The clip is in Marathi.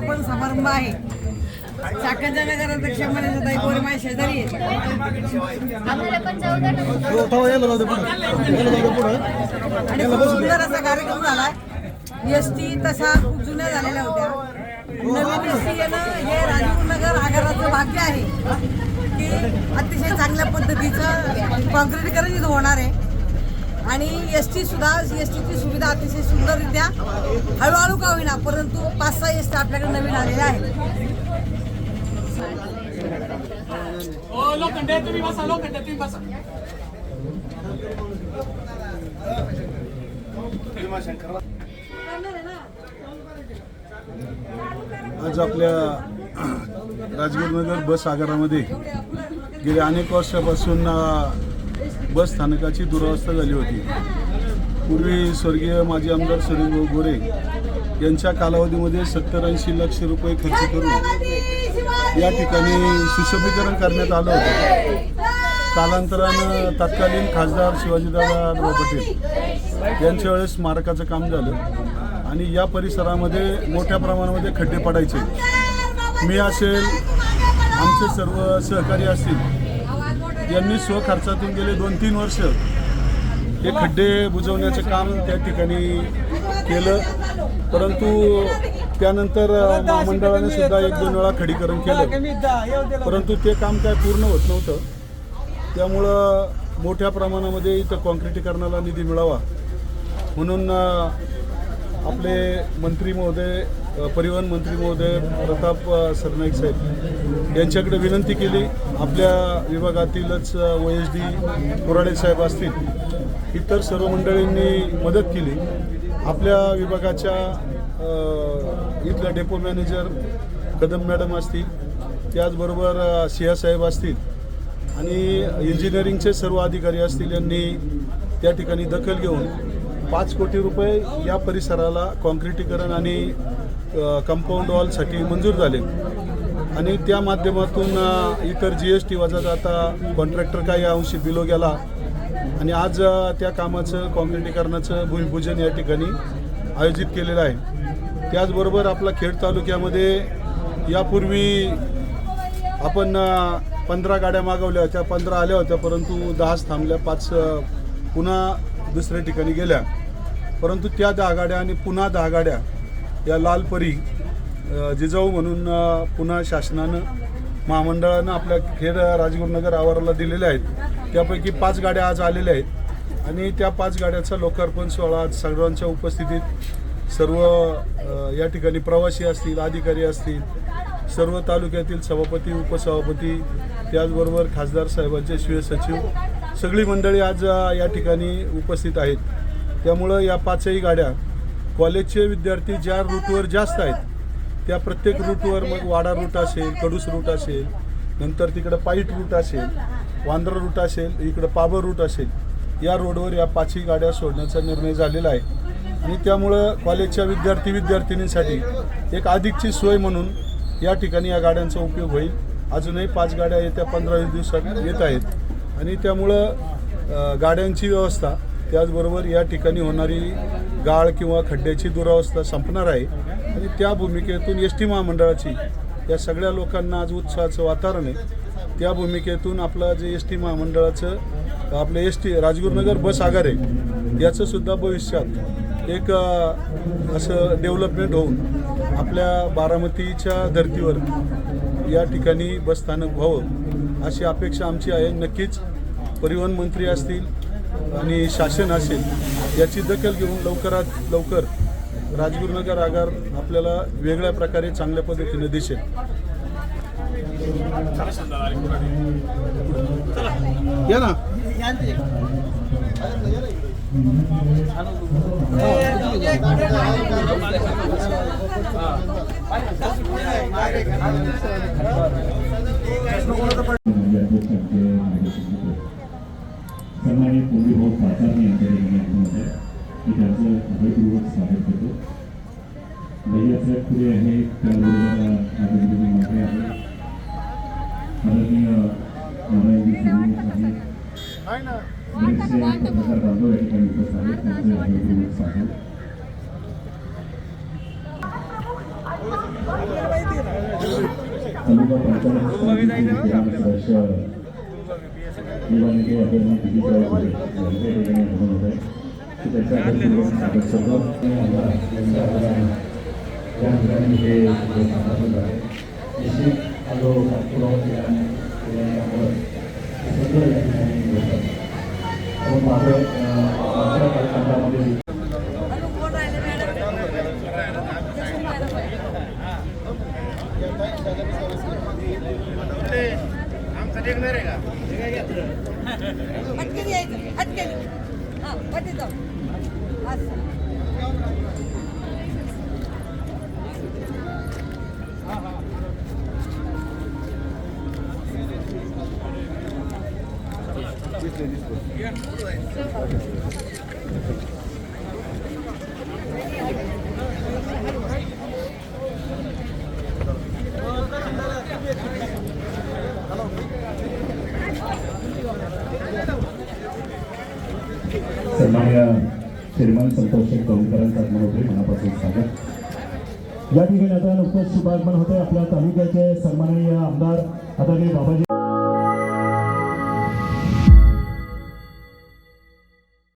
वर्धापन समारंभ आहे। चाकणच्या नगराध्यक्ष मनीषाताई गोरे माझ्या शेजारी आहे आणि खूप सुंदर असा कार्यक्रम झाला। एसटी तसा खूप जुन्या झालेल्या होत्या। नवीन एसटी येणं हे राजीवनगर आगाराचं भाग्य आहे की अतिशय चांगल्या पद्धतीचं कॉन्क्रीटीकरण इथं होणार आहे आणि एसटीची सुविधा अतिशय सुंदररित्या हळूहळू का होईना परंतु 5-6 एसटी आपल्याकडे नवीन आलेल्या आहेत। आज आपल्या राजगुरुनगर बस आगारामध्ये गेल्या अनेक वर्षापासून बस स्थानकाची दुरावस्था झाली होती। पूर्वी स्वर्गीय माजी आमदार सुरेश गोरे यांच्या कालावधीमध्ये 70-80 लाख रुपये खर्च करून या ठिकाणी सुशोभीकरण करण्यात आलं होतं। कालांतरानं तत्कालीन खासदार शिवाजीदादा पटेल यांच्या वेळेस स्मारकाचं काम झालं आणि या परिसरामध्ये मोठ्या प्रमाणामध्ये खड्डे पडायचे। मी असेल, आमचे सर्व सहकारी असतील, यांनी स्वखर्चातून गेले 2-3 वर्ष हे खड्डे बुजवण्याचं काम त्या ठिकाणी केलं, परंतु त्यानंतर महामंडळाने सुद्धा 1-2 वेळा खडीकरण केलं, परंतु ते काम काय पूर्ण होत नव्हतं। त्यामुळं मोठ्या प्रमाणामध्ये इथं कॉन्क्रीटीकरणाला निधी मिळावा म्हणून आपले मंत्री महोदय, परिवहन मंत्री महोदय प्रताप सरनाईक साहेब यांच्याकडे विनंती केली। आपल्या विभागातीलच OSD कोराडे साहेब असतील, इतर सर्व मंडळींनी मदत केली। आपल्या विभागाच्या इथल्या डेपो मॅनेजर कदम मॅडम असतील, त्याचबरोबर सिया साहेब असतील आणि इंजिनिअरिंगचे सर्व अधिकारी असतील, यांनी त्या ठिकाणी दखल घेऊन 5 कोटी रुपये या परिसराला कॉन्क्रीटीकरण आणि कंपाऊंड वॉलसाठी मंजूर झाले आणि त्या माध्यमातून इतर GST वजा जाता कॉन्ट्रॅक्टर काही अंशी दिलो गेला आणि आज त्या कामाचं कॉन्क्रीटीकरणाचं भूमिपूजन या ठिकाणी आयोजित केलेलं आहे। त्याचबरोबर आपला खेड तालुक्यामध्ये यापूर्वी आपण 15 गाड्या मागवल्या होत्या, 15 आल्या होत्या, परंतु 10 थांबल्या, 5 पुन्हा दुसऱ्या ठिकाणी गेल्या, परंतु त्या 10 गाड्या आणि पुन्हा 10 गाड्या या लालपरी जिजाऊ म्हणून पुन्हा शासनानं महामंडळानं आपल्या खेड राजगुरुनगर आवाराला दिलेल्या आहेत। त्यापैकी 5 गाड्या आज आलेल्या आहेत आणि त्या 5 गाड्याचा लोकार्पण सोहळा आज सर्वांच्या उपस्थितीत सर्व या ठिकाणी प्रवासी असतील, अधिकारी असतील, सर्व तालुक्यातील सभापती, उपसभापती, त्याचबरोबर खासदार साहेबांचे शिव सचिव सगळी मंडळी आज या ठिकाणी उपस्थित आहेत। त्यामुळं या 5ही गाड्या कॉलेजचे विद्यार्थी ज्या रूटवर जास्त आहेत त्या प्रत्येक रूटवर, मग वाडा रूट असेल, कडूस रूट असेल, नंतर तिकडं पाईट रूट असेल, वांद्रा रूट असेल, इकडं पाबर रूट असेल, या रोडवर या 5ही गाड्या सोडण्याचा निर्णय झालेला आहे आणि त्यामुळं कॉलेजच्या विद्यार्थिनींसाठी एक अधिकची सोय म्हणून या ठिकाणी या गाड्यांचा उपयोग होईल। अजूनही 5 गाड्या येत्या 15-20 दिवसात येत आहेत आणि त्यामुळं गाड्यांची व्यवस्था, त्याचबरोबर या ठिकाणी होणारी गाळ किंवा खड्ड्याची दुरावस्था संपणार आहे आणि त्या भूमिकेतून ST महामंडळाची या सगळ्या लोकांना आज उत्साहाचं वातावरण आहे। त्या भूमिकेतून आपलं जे ST महामंडळाचं आपलं ST राजगुरुनगर बस आगार आहे याचं सुद्धा भविष्यात एक असं डेव्हलपमेंट होऊन आपल्या बारामतीच्या धर्तीवर या ठिकाणी बसस्थानक व्हावं अशी अपेक्षा आमची आहे। नक्कीच परिवहन मंत्री असतील आणि शासन असेल याची दखल घेऊन लवकरात लवकर राजगुरुनगर आगार आपल्याला वेगळ्या प्रकारे चांगल्या पद्धतीने दिसेल। या ना सन्मानित भाऊ पाचारणी यांच्या ठिकाणी मी त्यांचं हृदयपूर्वक स्वागत करतो। भैयासाहेब पुढे आहे, त्याबरोबर मंत्री आहे, आदरणीय नारायणजी शिंदे आहेत, बरेचसे पत्रकार बांधव या ठिकाणी उपस्थित आहेत, त्यांचं हृदयपूर्वक स्वागत। तालुका पंचायत सदस्य युवा नेते आदरणीय दिलीपराव गोरे यांच्या ठिकाणी आगमन होत आहे की त्याचं आदरपूर्वक स्वागत करतो. या ठिकाणी हे समारंभ आहे. निश्चित आलो नागपुरावर केल्यामुळे सगळं या ठिकाणी होतं. आपण मागं मागच्या कालखंडामध्ये अजून कोण राहिले मॅडम? हटके यायचं हटके हां पटे जाऊ असं सन्माननीय श्रीमान संतोष कवळकरांचं आगमन होते. मनापासून स्वागत. या ठिकाणी आता नुकतंच शुभागमन होते आपल्या तालुक्याचे सन्माननीय आमदार आदरणीय बाबाजी